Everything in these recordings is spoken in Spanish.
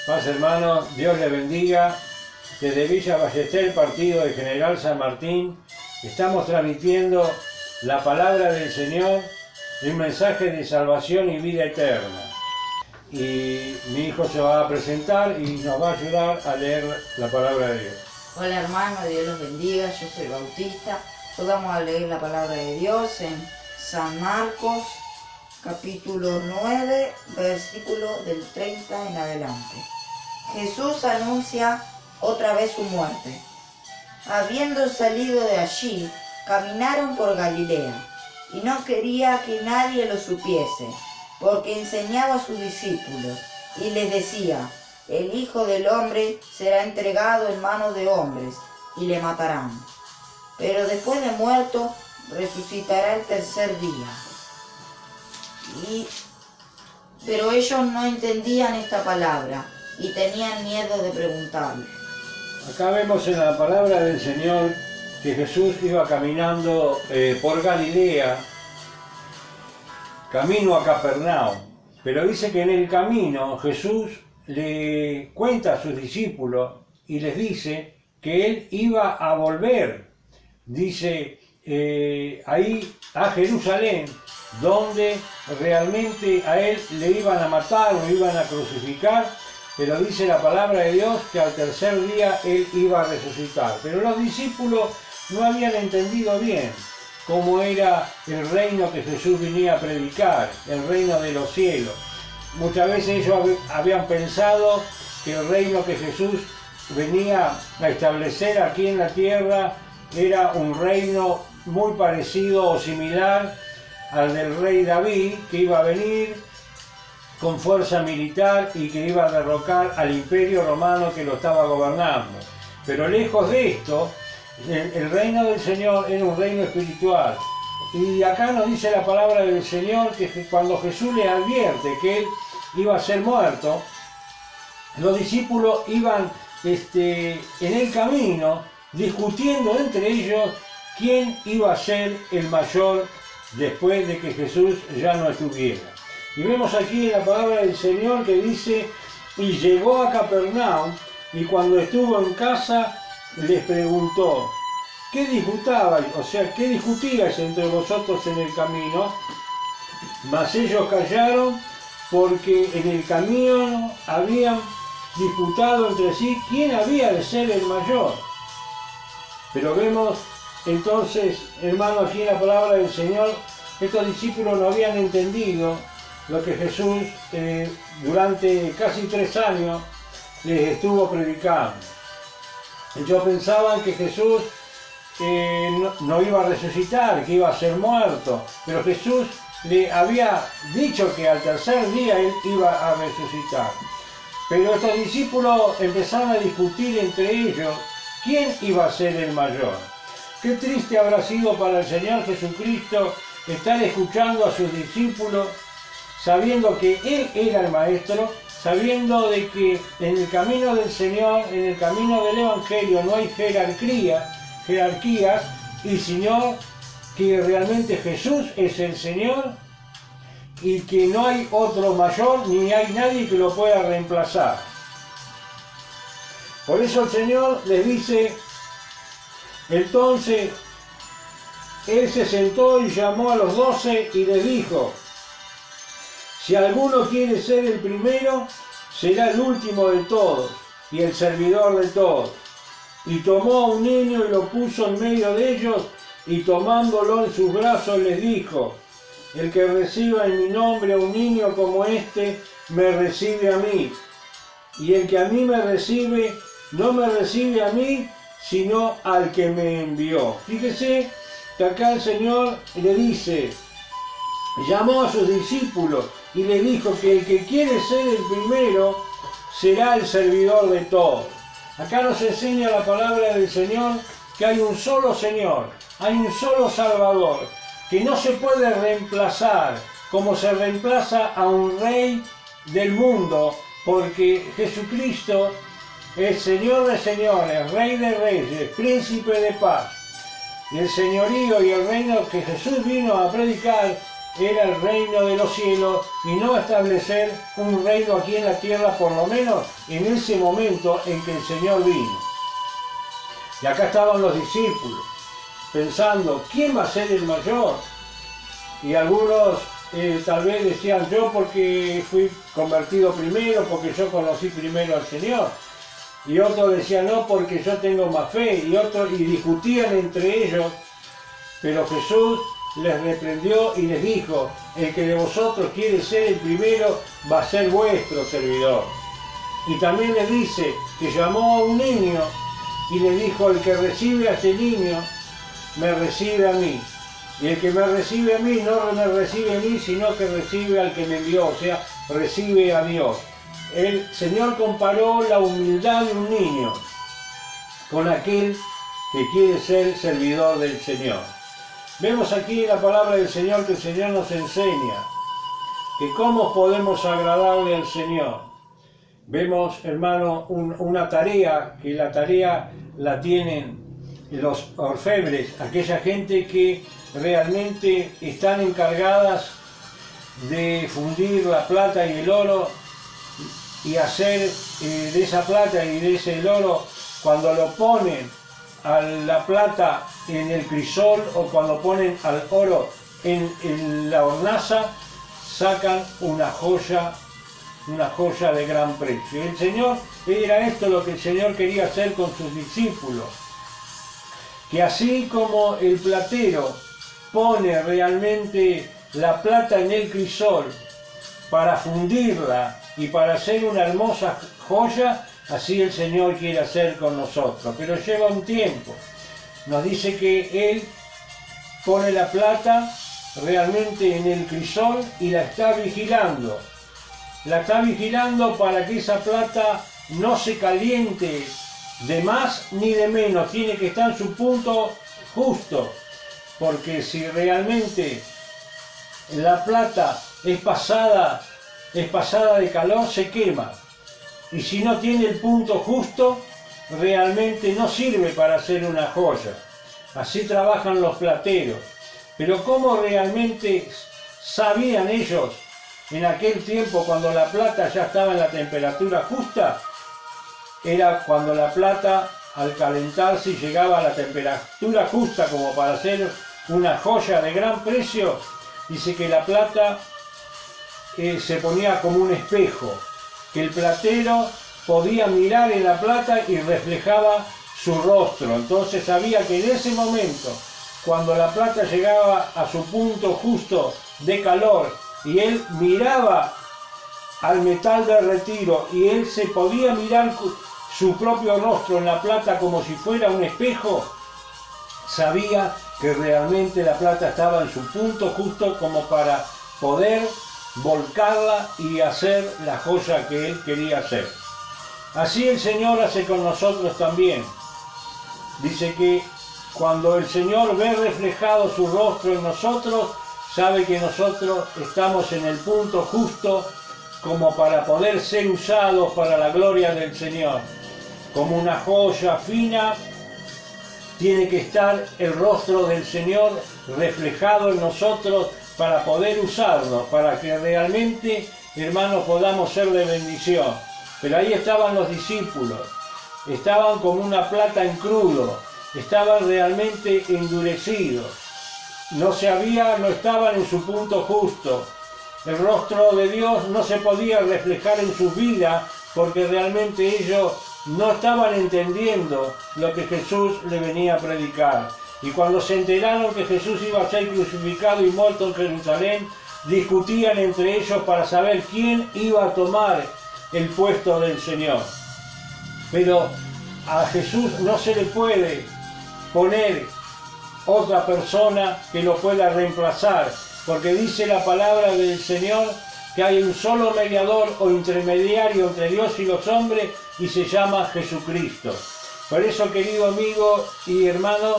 Paz, hermanos, Dios les bendiga. Desde Villa Ballester, partido de General San Martín, estamos transmitiendo la palabra del Señor, un mensaje de salvación y vida eterna. Y mi hijo se va a presentar y nos va a ayudar a leer la palabra de Dios. Hola hermanos, Dios los bendiga, yo soy Bautista. Hoy vamos a leer la palabra de Dios en San Marcos, capítulo 9, versículo del 30 en adelante. Jesús anuncia otra vez su muerte. Habiendo salido de allí, caminaron por Galilea, y no quería que nadie lo supiese, porque enseñaba a sus discípulos, y les decía: el Hijo del Hombre será entregado en manos de hombres, y le matarán. Pero después de muerto, resucitará el tercer día. Pero ellos no entendían esta palabra, y tenían miedo de preguntarle. Acá vemos en la palabra del Señor que Jesús iba caminando por Galilea, camino a Capernaum. Pero dice que en el camino Jesús le cuenta a sus discípulos y les dice que Él iba a volver. Dice ahí a Jerusalén, donde realmente a Él le iban a matar, lo iban a crucificar. Pero dice la palabra de Dios que al tercer día Él iba a resucitar. Pero los discípulos no habían entendido bien cómo era el reino que Jesús venía a predicar, el reino de los cielos. Muchas veces ellos habían pensado que el reino que Jesús venía a establecer aquí en la tierra era un reino muy parecido o similar al del rey David, que iba a venir con fuerza militar y que iba a derrocar al imperio romano que lo estaba gobernando. Pero lejos de esto, el reino del Señor era un reino espiritual. Y acá nos dice la palabra del Señor que cuando Jesús le advierte que Él iba a ser muerto, los discípulos iban en el camino discutiendo entre ellos quién iba a ser el mayor después de que Jesús ya no estuviera. Y vemos aquí en la palabra del Señor que dice: y llegó a Capernaum, y cuando estuvo en casa les preguntó: ¿qué disputabais? O sea, ¿qué discutíais entre vosotros en el camino? Mas ellos callaron, porque en el camino habían disputado entre sí quién había de ser el mayor. Pero vemos entonces, hermano, aquí en la palabra del Señor, estos discípulos no habían entendido lo que Jesús durante casi 3 años les estuvo predicando. Ellos pensaban que Jesús no iba a resucitar, que iba a ser muerto, pero Jesús le había dicho que al tercer día Él iba a resucitar. Pero estos discípulos empezaron a discutir entre ellos quién iba a ser el mayor. Qué triste habrá sido para el Señor Jesucristo estar escuchando a sus discípulos, sabiendo que Él era el Maestro, sabiendo de que en el camino del Señor, en el camino del Evangelio, no hay jerarquías, y sino que realmente Jesús es el Señor y que no hay otro mayor ni hay nadie que lo pueda reemplazar. Por eso el Señor les dice, entonces Él se sentó y llamó a los 12 y les dijo: si alguno quiere ser el primero, será el último de todos y el servidor de todos. Y tomó a un niño y lo puso en medio de ellos, y tomándolo en sus brazos les dijo: el que reciba en mi nombre a un niño como este, me recibe a mí. Y el que a mí me recibe, no me recibe a mí, sino al que me envió. Fíjese que acá el Señor le dice, llamó a sus discípulos y le dijo que el que quiere ser el primero será el servidor de todos. Acá nos enseña la palabra del Señor que hay un solo Señor, hay un solo Salvador, que no se puede reemplazar como se reemplaza a un rey del mundo, porque Jesucristo es Señor de señores, Rey de reyes, Príncipe de paz. Y el señorío y el reino que Jesús vino a predicar era el reino de los cielos y no establecer un reino aquí en la tierra, por lo menos en ese momento en que el Señor vino. Y acá estaban los discípulos pensando, ¿quién va a ser el mayor? Y algunos tal vez decían, yo porque fui convertido primero, porque yo conocí primero al Señor. Y otros decían, no, porque yo tengo más fe. Y discutían entre ellos. Pero Jesús les reprendió y les dijo, el que de vosotros quiere ser el primero va a ser vuestro servidor. Y también les dice que llamó a un niño y le dijo, el que recibe a este niño, me recibe a mí. Y el que me recibe a mí, no me recibe a mí, sino que recibe al que me envió, o sea, recibe a Dios. El Señor comparó la humildad de un niño con aquel que quiere ser servidor del Señor. Vemos aquí la palabra del Señor, que el Señor nos enseña que cómo podemos agradarle al Señor. Vemos, hermano, una tarea, que la tarea la tienen los orfebres, aquella gente que realmente están encargadas de fundir la plata y el oro y hacer de esa plata y de ese oro, cuando lo ponen a la plata en el crisol o cuando ponen al oro en la hornaza, sacan una joya de gran precio. El Señor, era esto lo que el Señor quería hacer con sus discípulos, que así como el platero pone realmente la plata en el crisol para fundirla y para hacer una hermosa joya, así el Señor quiere hacer con nosotros, pero lleva un tiempo. Nos dice que Él pone la plata realmente en el crisol y la está vigilando. La está vigilando para que esa plata no se caliente de más ni de menos, tiene que estar en su punto justo, porque si realmente la plata es pasada de calor, se quema, y si no tiene el punto justo, realmente no sirve para hacer una joya. Así trabajan los plateros. Pero ¿cómo realmente sabían ellos en aquel tiempo, cuando la plata ya estaba en la temperatura justa? Era cuando la plata, al calentarse, llegaba a la temperatura justa como para hacer una joya de gran precio. Dice que la plata se ponía como un espejo, que el platero podía mirar en la plata y reflejaba su rostro. Entonces sabía que en ese momento, cuando la plata llegaba a su punto justo de calor y él miraba al metal de retiro y él se podía mirar su propio rostro en la plata como si fuera un espejo, sabía que realmente la plata estaba en su punto justo como para poder volcarla y hacer la joya que él quería hacer. Así el Señor hace con nosotros también. Dice que cuando el Señor ve reflejado su rostro en nosotros, sabe que nosotros estamos en el punto justo como para poder ser usados para la gloria del Señor. Como una joya fina, tiene que estar el rostro del Señor reflejado en nosotros para poder usarlo, para que realmente, hermanos, podamos ser de bendición. Pero ahí estaban los discípulos, estaban como una plata en crudo, estaban realmente endurecidos, no estaban en su punto justo. El rostro de Dios no se podía reflejar en sus vidas porque realmente ellos no estaban entendiendo lo que Jesús le venía a predicar. Y cuando se enteraron que Jesús iba a ser crucificado y muerto en Jerusalén, discutían entre ellos para saber quién iba a tomar el puesto del Señor. Pero a Jesús no se le puede poner otra persona que lo pueda reemplazar, porque dice la palabra del Señor que hay un solo mediador o intermediario entre Dios y los hombres, y se llama Jesucristo. Por eso, querido amigo y hermano,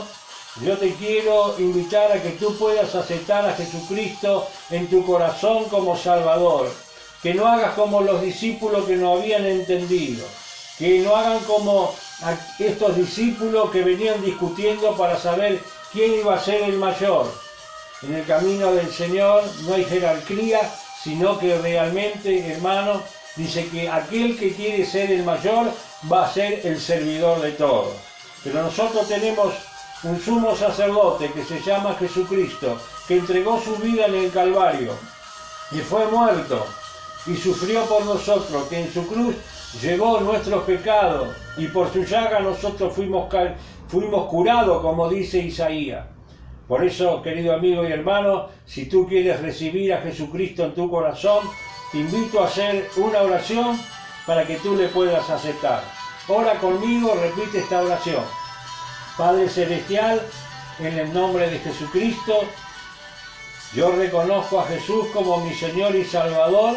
yo te quiero invitar a que tú puedas aceptar a Jesucristo en tu corazón como Salvador. Que no hagas como los discípulos que no habían entendido. Que no hagan como estos discípulos que venían discutiendo para saber quién iba a ser el mayor. En el camino del Señor no hay jerarquía, sino que realmente, hermano, dice que aquel que quiere ser el mayor va a ser el servidor de todos. Pero nosotros tenemos un sumo sacerdote que se llama Jesucristo, que entregó su vida en el Calvario y fue muerto y sufrió por nosotros, que en su cruz llevó nuestros pecados y por su llaga nosotros fuimos curados, como dice Isaías. Por eso, querido amigo y hermano, si tú quieres recibir a Jesucristo en tu corazón, te invito a hacer una oración para que tú le puedas aceptar. Ora conmigo, repite esta oración. Padre Celestial, en el nombre de Jesucristo, yo reconozco a Jesús como mi Señor y Salvador,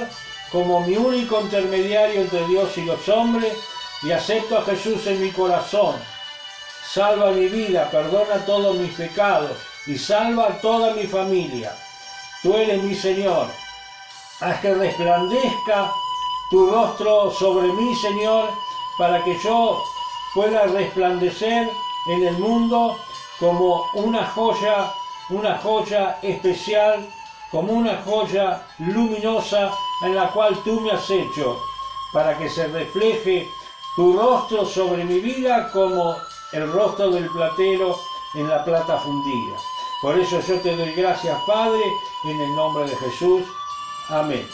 como mi único intermediario entre Dios y los hombres, y acepto a Jesús en mi corazón. Salva mi vida, perdona todos mis pecados y salva a toda mi familia. Tú eres mi Señor. Haz que resplandezca tu rostro sobre mí, Señor, para que yo pueda resplandecer en el mundo como una joya especial, como una joya luminosa en la cual tú me has hecho, para que se refleje tu rostro sobre mi vida como el rostro del platero en la plata fundida. Por eso yo te doy gracias, Padre, en el nombre de Jesús. Amén.